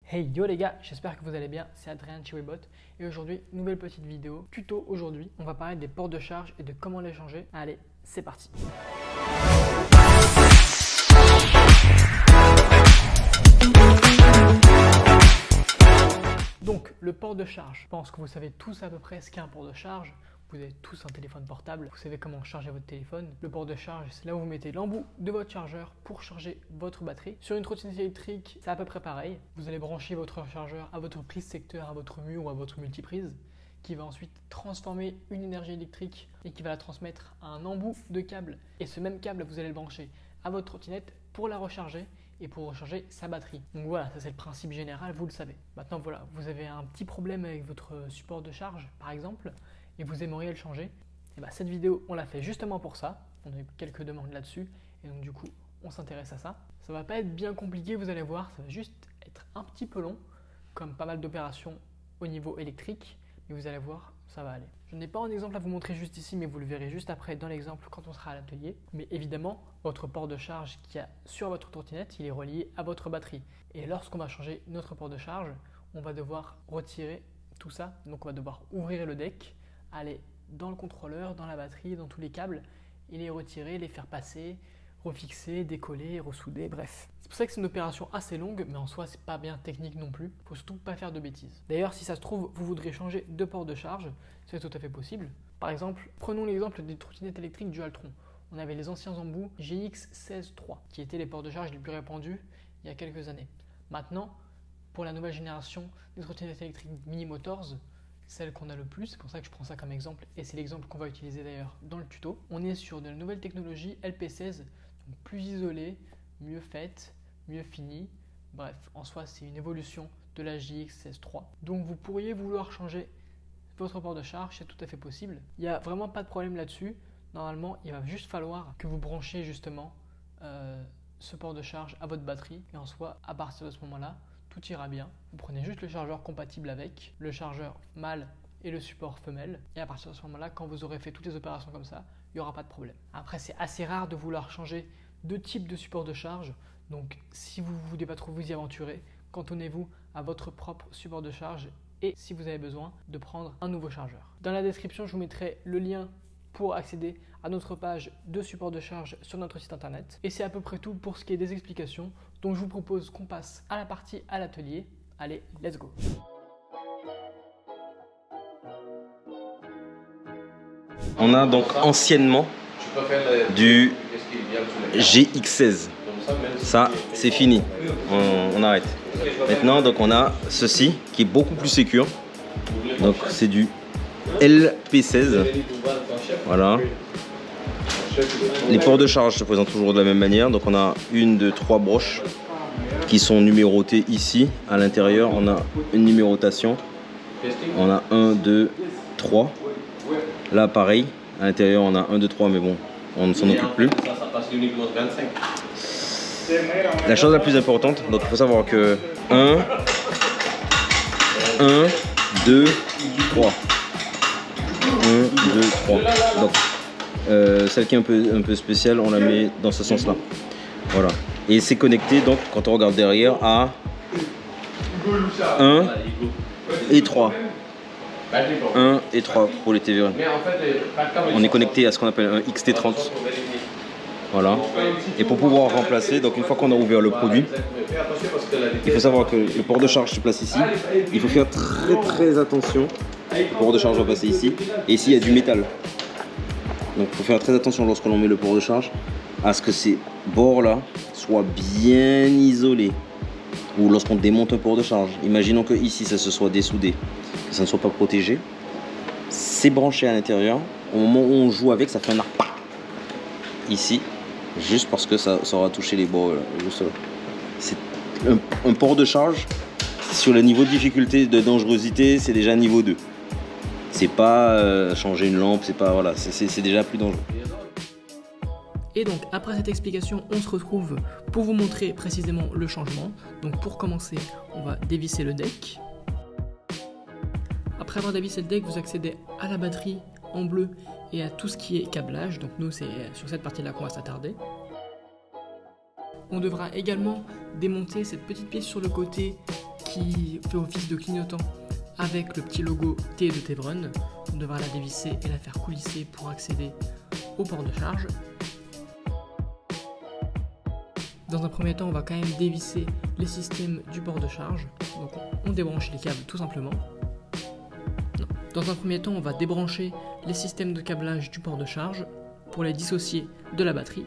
Hey yo les gars, j'espère que vous allez bien, c'est Adrien Chiwibot et aujourd'hui, nouvelle petite vidéo. Tuto aujourd'hui, on va parler des ports de charge et de comment les changer. Allez, c'est parti. Donc, le port de charge, je pense que vous savez tous à peu près ce qu'est un port de charge. Vous avez tous un téléphone portable, vous savez comment charger votre téléphone. Le port de charge, c'est là où vous mettez l'embout de votre chargeur pour charger votre batterie. Sur une trottinette électrique, c'est à peu près pareil. Vous allez brancher votre chargeur à votre prise secteur, à votre mur ou à votre multiprise, qui va ensuite transformer une énergie électrique et qui va la transmettre à un embout de câble. Et ce même câble, vous allez le brancher à votre trottinette pour la recharger et pour recharger sa batterie. Donc voilà, ça c'est le principe général, vous le savez. Maintenant voilà, vous avez un petit problème avec votre support de charge, par exemple, et vous aimeriez le changer, et bien cette vidéo, on l'a fait justement pour ça. On a eu quelques demandes là-dessus, et donc du coup, on s'intéresse à ça. Ça va pas être bien compliqué, vous allez voir, ça va juste être un petit peu long, comme pas mal d'opérations au niveau électrique, mais vous allez voir, ça va aller. Je n'ai pas un exemple à vous montrer juste ici, mais vous le verrez juste après dans l'exemple quand on sera à l'atelier. Mais évidemment, votre port de charge qu'il y a sur votre trottinette, il est relié à votre batterie. Et lorsqu'on va changer notre port de charge, on va devoir retirer tout ça. Donc on va devoir ouvrir le deck, aller dans le contrôleur, dans la batterie, dans tous les câbles, et les retirer, les faire passer, refixer, décoller, ressouder, bref. C'est pour ça que c'est une opération assez longue, mais en soi, c'est pas bien technique non plus. Faut surtout pas faire de bêtises. D'ailleurs, si ça se trouve, vous voudrez changer de port de charge, c'est tout à fait possible. Par exemple, prenons l'exemple des trottinettes électriques du Altron. On avait les anciens embouts GX16-3, qui étaient les ports de charge les plus répandus il y a quelques années. Maintenant, pour la nouvelle génération des trottinettes électriques Mini Motors, celle qu'on a le plus, c'est pour ça que je prends ça comme exemple, et c'est l'exemple qu'on va utiliser d'ailleurs dans le tuto. On est sur de la nouvelle technologie LP16, donc plus isolée, mieux faite, mieux finie. Bref, en soi, c'est une évolution de la JX16-3. Donc vous pourriez vouloir changer votre port de charge, c'est tout à fait possible. Il n'y a vraiment pas de problème là-dessus. Normalement, il va juste falloir que vous branchiez justement ce port de charge à votre batterie, et en soi, à partir de ce moment-là, tout ira bien. Vous prenez juste le chargeur compatible avec, le chargeur mâle et le support femelle. Et à partir de ce moment-là, quand vous aurez fait toutes les opérations comme ça, il n'y aura pas de problème. Après, c'est assez rare de vouloir changer de type de support de charge. Donc, si vous ne voulez pas trop vous y aventurer, cantonnez-vous à votre propre support de charge et si vous avez besoin de prendre un nouveau chargeur. Dans la description, je vous mettrai le lien pour accéder à notre page de support de charge sur notre site internet. Et c'est à peu près tout pour ce qui est des explications. Donc je vous propose qu'on passe à la partie à l'atelier. Allez, let's go! On a donc anciennement du GX16. Ça, c'est fini. On arrête. Maintenant, donc on a ceci qui est beaucoup plus sécure. Donc c'est du LP16. Voilà. Les ports de charge se présentent toujours de la même manière. Donc on a une de 3 broches qui sont numérotées ici. À l'intérieur, on a une numérotation. On a 1, 2, 3. Là, pareil. À l'intérieur, on a 1, 2, 3, mais bon, on ne s'en occupe plus. La chose la plus importante, donc il faut savoir que 1, 2, 3. 1, 2, 3. Donc, celle qui est un peu spéciale, on la met dans ce sens-là. Voilà. Et c'est connecté, donc, quand on regarde derrière, à 1 et 3. 1 et 3 pour les TV1. On est connecté à ce qu'on appelle un XT30. Voilà. Et pour pouvoir remplacer, donc une fois qu'on a ouvert le produit, il faut savoir que le port de charge se place ici. Il faut faire très attention. Le port de charge va passer ici. Et ici, il y a du métal. Donc il faut faire très attention lorsqu'on met le port de charge à ce que ces bords-là soient bien isolés. Ou lorsqu'on démonte un port de charge. Imaginons que ici, ça se soit dessoudé, que ça ne soit pas protégé. C'est branché à l'intérieur. Au moment où on joue avec, ça fait un arc ici, juste parce que ça aura touché les bords. Juste là. C'est un port de charge. Sur le niveau de difficulté, de dangerosité, c'est déjà niveau 2. C'est pas changer une lampe, c'est pas voilà, c'est déjà plus dangereux. Et donc après cette explication, on se retrouve pour vous montrer précisément le changement. Donc pour commencer, on va dévisser le deck. Après avoir dévissé le deck, vous accédez à la batterie en bleu et à tout ce qui est câblage. Donc nous, c'est sur cette partie-là qu'on va s'attarder. On devra également démonter cette petite pièce sur le côté qui fait office de clignotant avec le petit logo T de Tevron. On devra la dévisser et la faire coulisser pour accéder au port de charge. Dans un premier temps, on va quand même dévisser les systèmes du port de charge. Donc on débranche les câbles tout simplement. Non. Dans un premier temps, on va débrancher les systèmes de câblage du port de charge pour les dissocier de la batterie.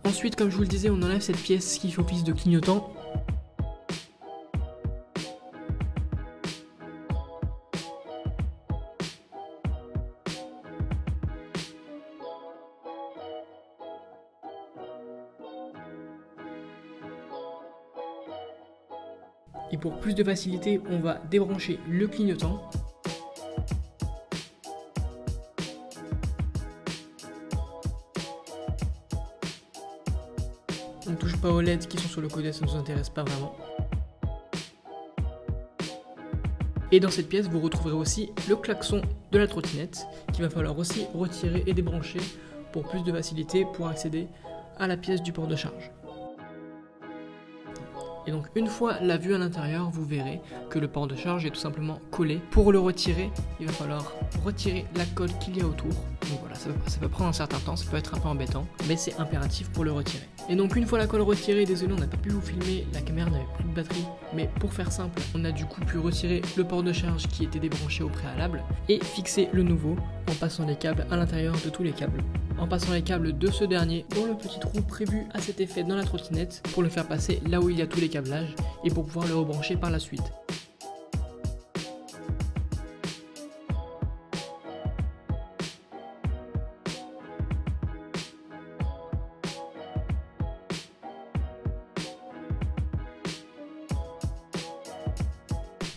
Ensuite, comme je vous le disais, on enlève cette pièce qui fait office de clignotant. Et pour plus de facilité, on va débrancher le clignotant. On ne touche pas aux LED qui sont sur le côté, ça ne nous intéresse pas vraiment. Et dans cette pièce, vous retrouverez aussi le klaxon de la trottinette qu'il va falloir aussi retirer et débrancher pour plus de facilité pour accéder à la pièce du port de charge. Et donc une fois la vue à l'intérieur, vous verrez que le port de charge est tout simplement collé. Pour le retirer, il va falloir retirer la colle qu'il y a autour. Donc voilà, ça peut prendre un certain temps, ça peut être un peu embêtant, mais c'est impératif pour le retirer. Et donc une fois la colle retirée, désolé on n'a pas pu vous filmer, la caméra n'avait plus de batterie, mais pour faire simple, on a du coup pu retirer le port de charge qui était débranché au préalable et fixer le nouveau en passant les câbles à l'intérieur de tous les câbles. En passant les câbles de ce dernier dans le petit trou prévu à cet effet dans la trottinette pour le faire passer là où il y a tous les câblages et pour pouvoir le rebrancher par la suite.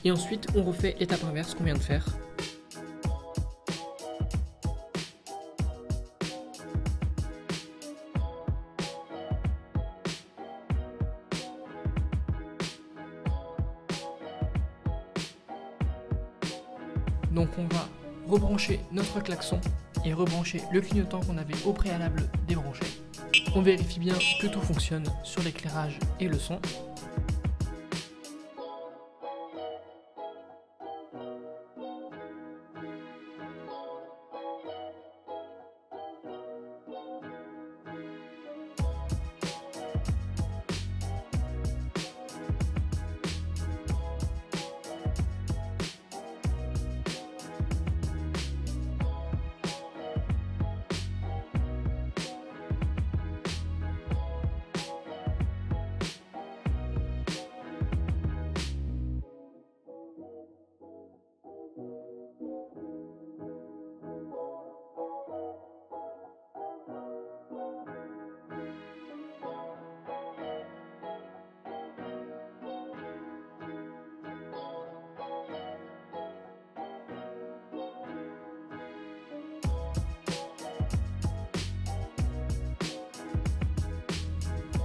Et ensuite on refait l'étape inverse qu'on vient de faire. Donc on va rebrancher notre klaxon et rebrancher le clignotant qu'on avait au préalable débranché. On vérifie bien que tout fonctionne sur l'éclairage et le son.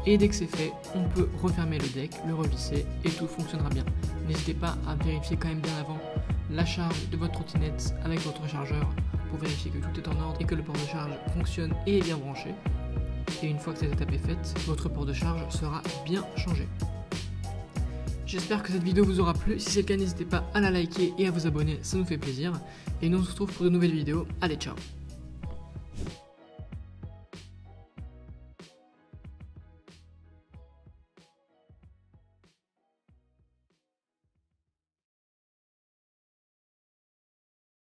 Et dès que c'est fait, on peut refermer le deck, le revisser et tout fonctionnera bien. N'hésitez pas à vérifier quand même bien avant la charge de votre trottinette avec votre chargeur pour vérifier que tout est en ordre et que le port de charge fonctionne et est bien branché. Et une fois que cette étape est faite, votre port de charge sera bien changé. J'espère que cette vidéo vous aura plu. Si c'est le cas, n'hésitez pas à la liker et à vous abonner, ça nous fait plaisir. Et nous on se retrouve pour de nouvelles vidéos. Allez, ciao!